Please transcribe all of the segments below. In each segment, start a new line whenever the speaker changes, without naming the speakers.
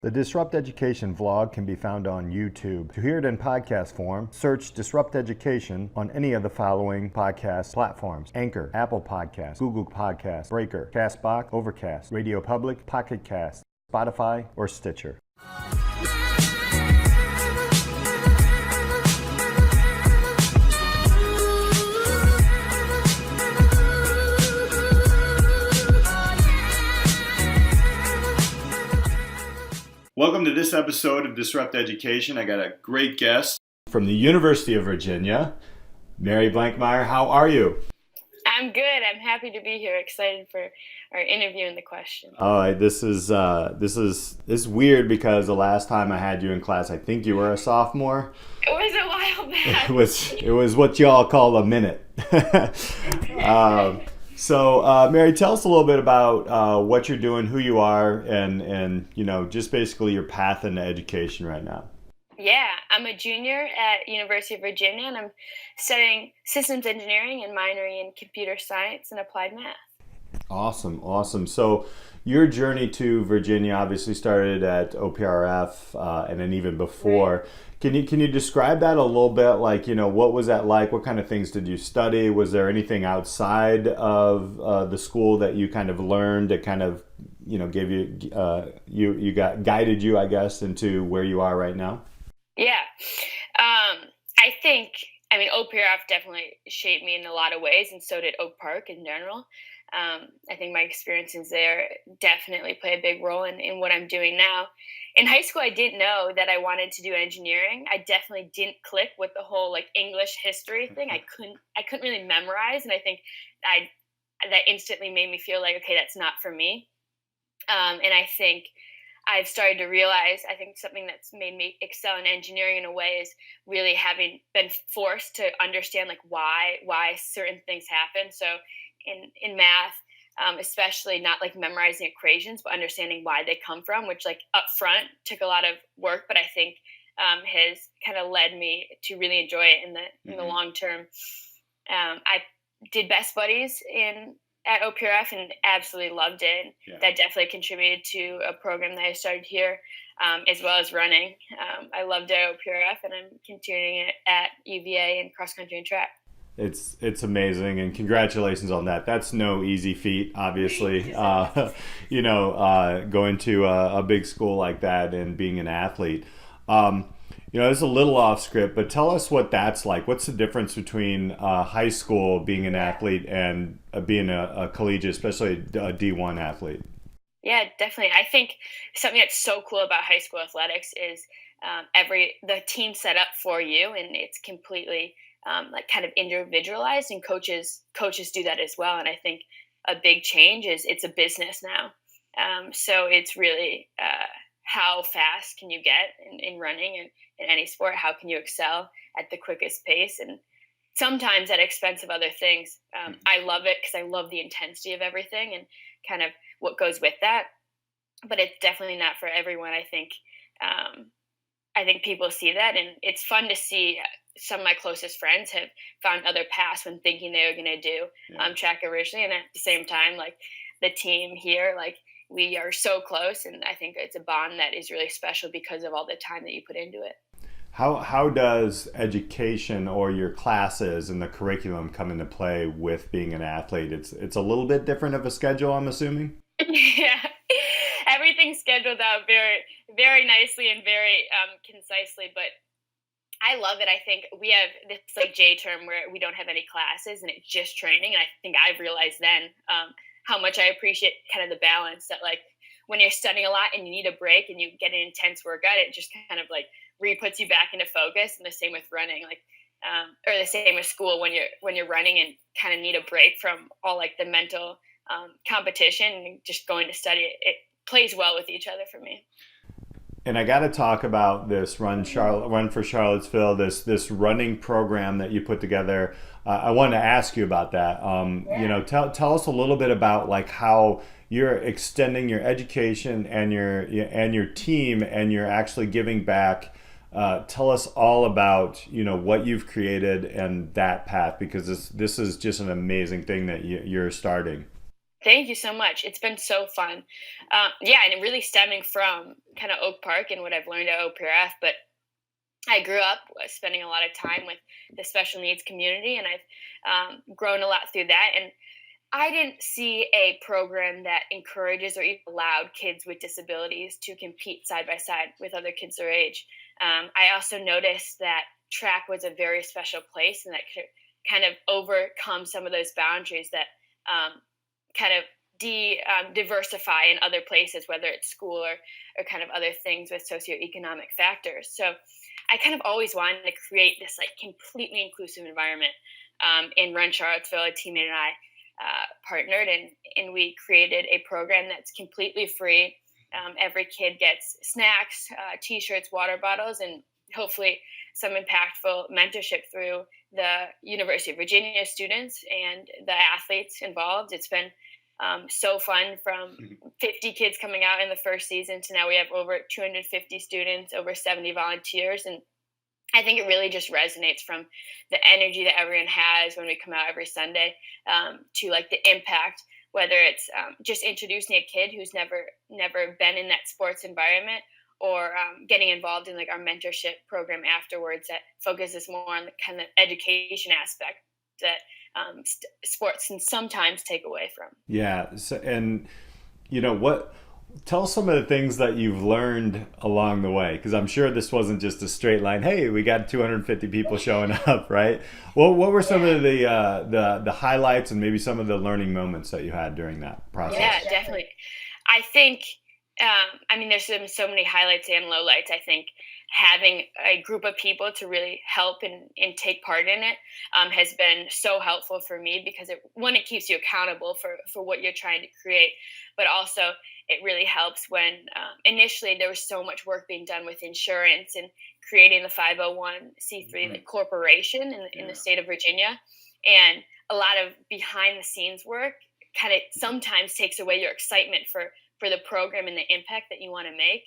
The Disrupt Education vlog can be found on YouTube. To hear it in podcast form, search Disrupt Education on any of the following podcast platforms: Anchor, Apple Podcasts, Google Podcasts, Breaker, Castbox, Overcast, Radio Public, Pocket Cast, Spotify, or Stitcher. Welcome to this episode of Disrupt Education. I got a great guest from the University of Virginia, Mary Blankemeier. How are you?
I'm good. I'm happy to be here. Excited for our interview and the question.
This is weird because the last time I had you in class, I think you were a sophomore.
It was a while back.
It was what y'all call a minute. So, Mary, tell us a little bit about what you're doing, who you are, and just basically your path into education right now.
Yeah, I'm a junior at University of Virginia, and I'm studying systems engineering and minoring in computer science and applied math.
Awesome. So, your journey to Virginia obviously started at OPRF, and then even before. Right. Can you describe that a little bit? Like, what was that like? What kind of things did you study? Was there anything outside of the school that you kind of learned that kind of, gave you guided you, I guess, into where you are right now?
Yeah. I mean, OPRF definitely shaped me in a lot of ways, and so did Oak Park in general. I think my experiences there definitely play a big role in what I'm doing now. In high school, I didn't know that I wanted to do engineering. I definitely didn't click with the whole English history thing. I couldn't really memorize, and I think that instantly made me feel like, okay, that's not for me. And I think I've started to realize, I think something that's made me excel in engineering in a way is really having been forced to understand why certain things happen. So in math, especially not memorizing equations, but understanding why they come from, which up front took a lot of work, but I think has kind of led me to really enjoy it in the long term. I did Best Buddies at OPRF and absolutely loved it. Yeah. That definitely contributed to a program that I started here, as well as running. I loved it at OPRF, and I'm continuing it at UVA in cross country and track.
It's amazing, and congratulations on that. That's no easy feat, obviously. Going to a big school like that and being an athlete. It's a little off script, but tell us what that's like. What's the difference between high school being an athlete and being a collegiate, especially a D1 athlete?
Yeah, definitely. I think something that's so cool about high school athletics is the team set up for you, and it's completely kind of individualized, and coaches do that as well. And I think a big change is it's a business now. So it's really how fast can you get in running and in any sport? How can you excel at the quickest pace? And sometimes at expense of other things. I love it because I love the intensity of everything and kind of what goes with that. But it's definitely not for everyone. I think people see that, and it's fun to see. Some of my closest friends have found other paths when thinking they were going to do track originally. And at the same time, the team here, we are so close. And I think it's a bond that is really special because of all the time that you put into it.
How does education or your classes and the curriculum come into play with being an athlete? It's a little bit different of a schedule, I'm assuming?
Yeah. Everything's scheduled out very, very nicely and very concisely, but I love it. I think we have this J term where we don't have any classes and it's just training. And I think I've realized then how much I appreciate kind of the balance that when you're studying a lot and you need a break and you get an intense workout, it just kind of re-puts you back into focus. And the same with running, or the same with school when you're running and kind of need a break from all the mental competition and just going to study. It plays well with each other for me.
And I got to talk about this Run for Charlottesville, this running program that you put together. I wanted to ask you about that. Tell us a little bit about how you're extending your education and your team, and you're actually giving back. Tell us all about what you've created and that path, because this is just an amazing thing that you're starting.
Thank you so much. It's been so fun. Yeah, and it really stemming from kind of Oak Park and what I've learned at OPRF. But I grew up spending a lot of time with the special needs community, and I've grown a lot through that. And I didn't see a program that encourages or even allowed kids with disabilities to compete side by side with other kids their age. I also noticed that track was a very special place and that could kind of overcome some of those boundaries that kind of diversify in other places, whether it's school or kind of other things with socioeconomic factors. So I kind of always wanted to create this like completely inclusive environment. In Run Charlottesville, a teammate and I partnered, and we created a program that's completely free. Every kid gets snacks, t-shirts, water bottles, and hopefully some impactful mentorship through the University of Virginia students and the athletes involved. It's been so fun, from 50 kids coming out in the first season to now we have over 250 students, over 70 volunteers. And I think it really just resonates from the energy that everyone has when we come out every Sunday, to like the impact, whether it's just introducing a kid who's never been in that sports environment, or getting involved in like our mentorship program afterwards that focuses more on the kind of education aspect that sports can sometimes take away from.
Yeah. So, and what? Tell some of the things that you've learned along the way, because I'm sure this wasn't just a straight line. Hey, we got 250 people showing up, right? Well, what were some of the highlights and maybe some of the learning moments that you had during that process?
Yeah, definitely. I think, I mean, there's been so many highlights and lowlights. I think having a group of people to really help and take part in it has been so helpful for me, because it keeps you accountable for what you're trying to create, but also it really helps when initially there was so much work being done with insurance and creating the 501c3 like corporation in the state of Virginia, and a lot of behind the scenes work kind of sometimes takes away your excitement for the program and the impact that you want to make.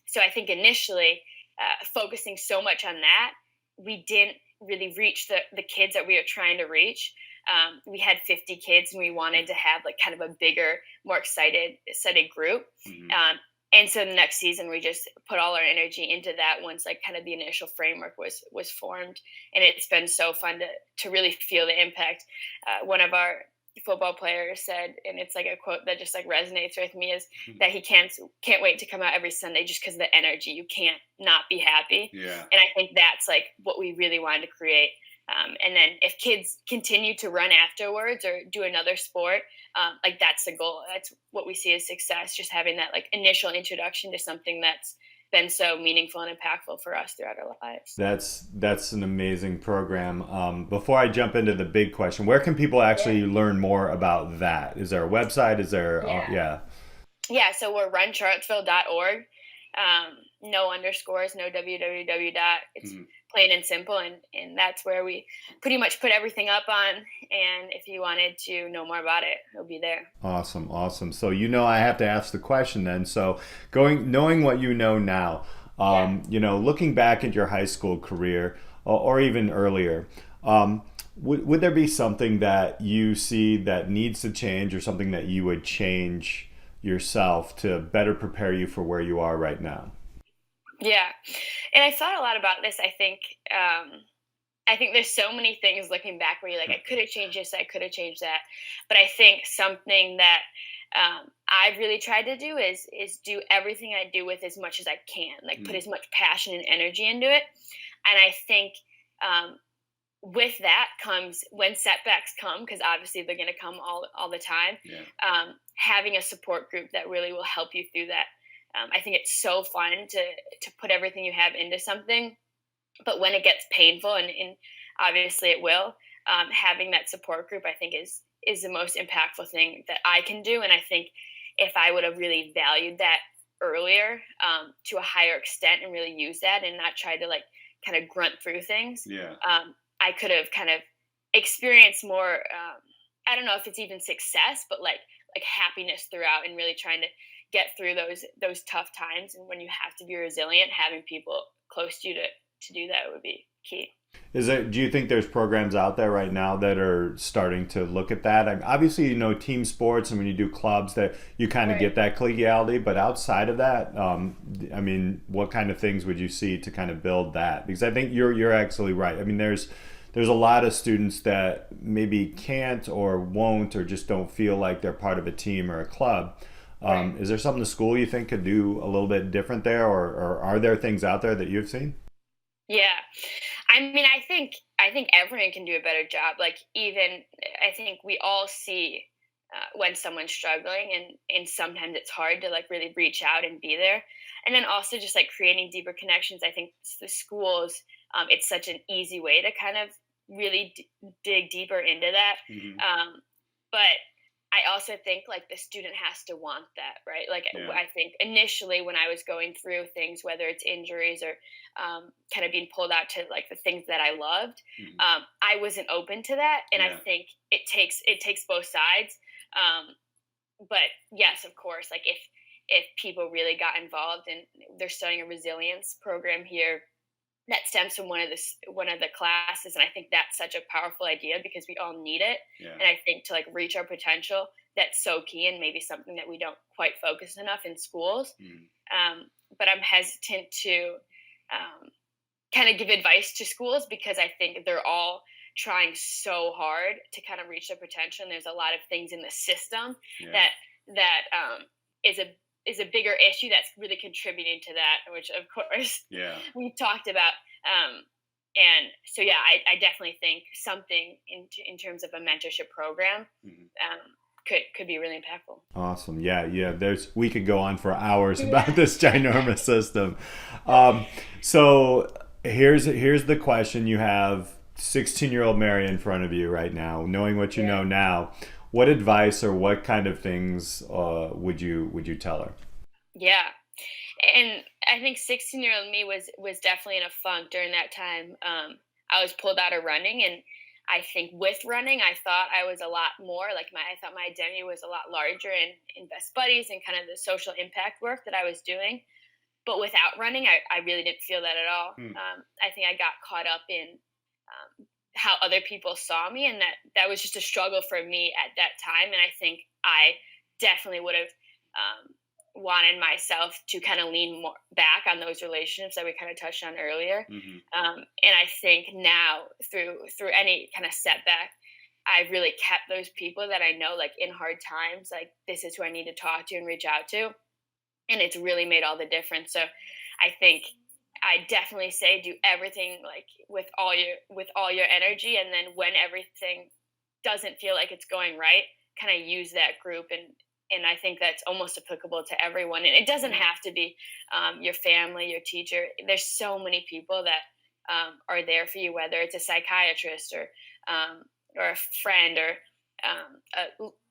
So I think initially, focusing so much on that, we didn't really reach the kids that we were trying to reach. We had 50 kids, and we wanted to have like kind of a bigger, more excited group. And so the next season, we just put all our energy into that once like kind of the initial framework was formed, and it's been so fun to really feel the impact. One of our football players said, and it's like a quote that just like resonates with me, is that he can't wait to come out every Sunday just because of the energy. You can't not be happy.
Yeah.
And I think that's like what we really wanted to create. And then if kids continue to run afterwards or do another sport, like that's the goal. That's what we see as success, just having that like initial introduction to something that's been so meaningful and impactful for us throughout our lives.
That's an amazing program. Before I jump into the big question, where can people actually learn more about that? Is there a website? Is there
Yeah, so we're runcharlottesville.org. No underscores, no www dot. It's plain and simple, and that's where we pretty much put everything up on. And if you wanted to know more about it, it'll be there.
Awesome. So I have to ask the question then. So knowing what you know now, looking back at your high school career or even earlier, would there be something that you see that needs to change, or something that you would change yourself to better prepare you for where you are right now?
Yeah, and I thought a lot about this. I think there's so many things looking back where you're like, I could have changed this, I could have changed that. But I think something that I've really tried to do is do everything I do with as much as I can, like put as much passion and energy into it. And I think with that comes, when setbacks come, because obviously they're going to come all the time, having a support group that really will help you through that. I think it's so fun to put everything you have into something, but when it gets painful, and obviously it will, having that support group, I think is the most impactful thing that I can do. And I think if I would have really valued that earlier, to a higher extent, and really use that and not try to like kind of grunt through things, I could have kind of experienced more. I don't know if it's even success, but like happiness throughout, and really trying to get through those tough times. And when you have to be resilient, having people close to you to do that would be key.
Do you think there's programs out there right now that are starting to look at that? I mean, obviously, team sports, and when you do clubs, that you kind of
Right.
get that collegiality. But outside of that, I mean, what kind of things would you see to kind of build that? Because I think you're absolutely right. I mean, there's a lot of students that maybe can't or won't or just don't feel like they're part of a team or a club.
Right.
Is there something the school you think could do a little bit different there, or are there things out there that you've seen?
Yeah. I mean, I think everyone can do a better job. Like, even I think we all see when someone's struggling, and sometimes it's hard to like really reach out and be there. And then also just like creating deeper connections. I think the schools, it's such an easy way to kind of really dig deeper into that.
Hmm.
But I also think like the student has to want that, right? Like,
Yeah.
I think initially when I was going through things, whether it's injuries or kind of being pulled out to like the things that I loved,
Hmm.
I wasn't open to that, and I
Yeah.
think it takes both sides. Um, but yes, of course, like if people really got involved, and they're starting a resilience program here that stems from one of the classes, and I think that's such a powerful idea because we all need it.
Yeah.
And I think to like reach our potential, that's so key, and maybe something that we don't quite focus enough in schools.
Mm.
But I'm hesitant to um, kind of give advice to schools because I think they're all trying so hard to kind of reach their potential, and there's a lot of things in the system
Yeah.
that is a bigger issue that's really contributing to that, which of course
Yeah.
we've talked about. And so, yeah, I definitely think something in terms of a mentorship program
Mhm.
could be really impactful.
Awesome. Yeah, yeah. We could go on for hours about
Yeah.
this ginormous system. So here's the question: you have 16-year-old Mary in front of you right now, knowing what you
Yeah.
know now. What advice or what kind of things would you tell her?
Yeah. And I think 16-year-old me was definitely in a funk during that time. I was pulled out of running, and I think with running, I thought I was a lot more like I thought my identity was a lot larger in best buddies and kind of the social impact work that I was doing. But without running, I really didn't feel that at all.
Hmm.
I think I got caught up in how other people saw me, and that was just a struggle for me at that time. And I think I definitely would have wanted myself to kind of lean more back on those relationships that we kind of touched on earlier.
Hmm.
And I think now through any kind of setback, I've really kept those people that I know, like in hard times, like this is who I need to talk to and reach out to, and it's really made all the difference. So I think I definitely say do everything like with all your energy, and then when everything doesn't feel like it's going right, kind of use that group. And I think that's almost applicable to everyone. And it doesn't
Yeah.
have to be your family, your teacher. There's so many people that are there for you, whether it's a psychiatrist or a friend or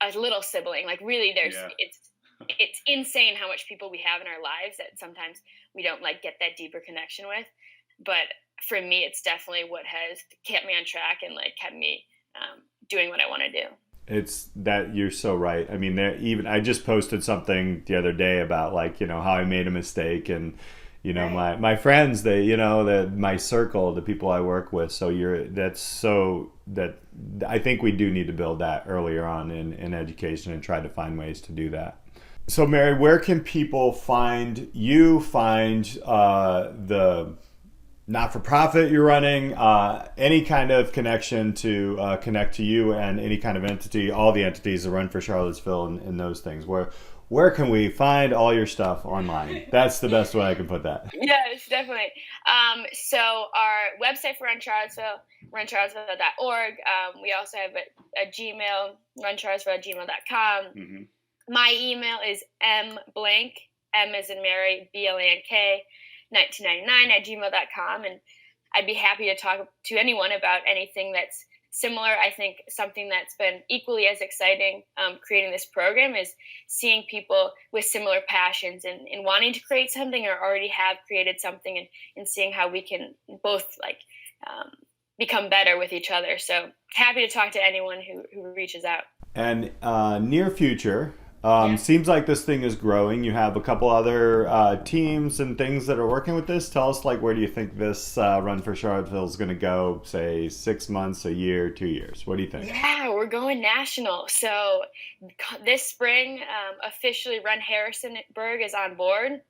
a little sibling. Like really,
Yeah.
it's insane how much people we have in our lives that sometimes we don't like get that deeper connection with. But for me, it's definitely what has kept me on track and like kept me doing what I want to do.
It's that you're so right. I mean, there even I just posted something the other day about like how I made a mistake, and
Right.
my friends, they that my circle, the people I work with. So that's so that I think we do need to build that earlier on in education and try to find ways to do that. So Mary, where can people find you? Find the not-for-profit you're running, any kind of connection to connect to you and any kind of entity, all the entities that run for Charlottesville and those things. Where can we find all your stuff online? That's the best way I can put that.
Yes, definitely. So our website for Run Charlottesville, runcharlottesville.org. We also have a Gmail, runcharlottesville@gmail.com.
Hmm.
My email is mblank, M as in Mary, BLANK, 1999 @gmail.com. And I'd be happy to talk to anyone about anything that's similar. I think something that's been equally as exciting creating this program is seeing people with similar passions and wanting to create something or already have created something, and seeing how we can both like become better with each other. So happy to talk to anyone who reaches out.
And near future,
Yeah.
Seems like this thing is growing. You have a couple other teams and things that are working with this. Tell us, like, where do you think this Run for Charlottesville is going to go, say, 6 months, a year, 2 years? What do you think?
Yeah, we're going national. So this spring, officially Run Harrisonburg is on board,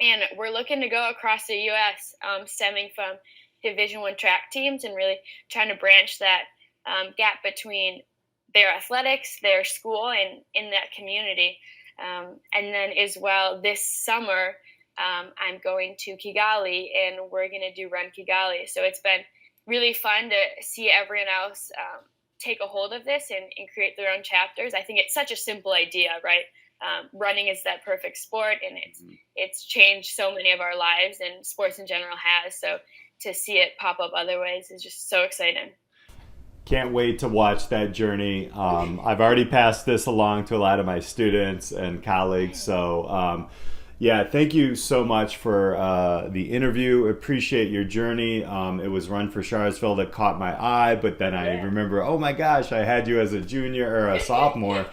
and we're looking to go across the U.S., stemming from Division I track teams and really trying to branch that gap between their athletics, their school, and in that community. And then as well, this summer, I'm going to Kigali, and we're going to do Run Kigali. So it's been really fun to see everyone else take a hold of this and create their own chapters. I think it's such a simple idea, right? Running is that perfect sport, and it's changed so many of our lives, and sports in general has. So to see it pop up other ways is just so exciting.
Can't wait to watch that journey. I've already passed this along to a lot of my students and colleagues. So, yeah, thank you so much for the interview. Appreciate your journey. It was Run for Charlottesville that caught my eye, but then I remember, oh my gosh, I had you as a junior or a sophomore.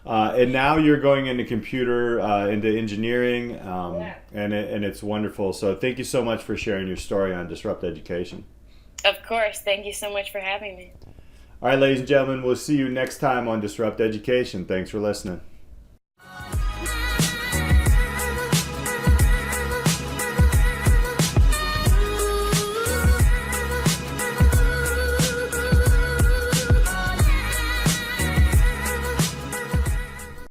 And now you're going into into engineering, and it's wonderful. So thank you so much for sharing your story on Disrupt Education.
Of course. Thank you so much for having me.
All right, ladies and gentlemen, we'll see you next time on Disrupt Education. Thanks for listening.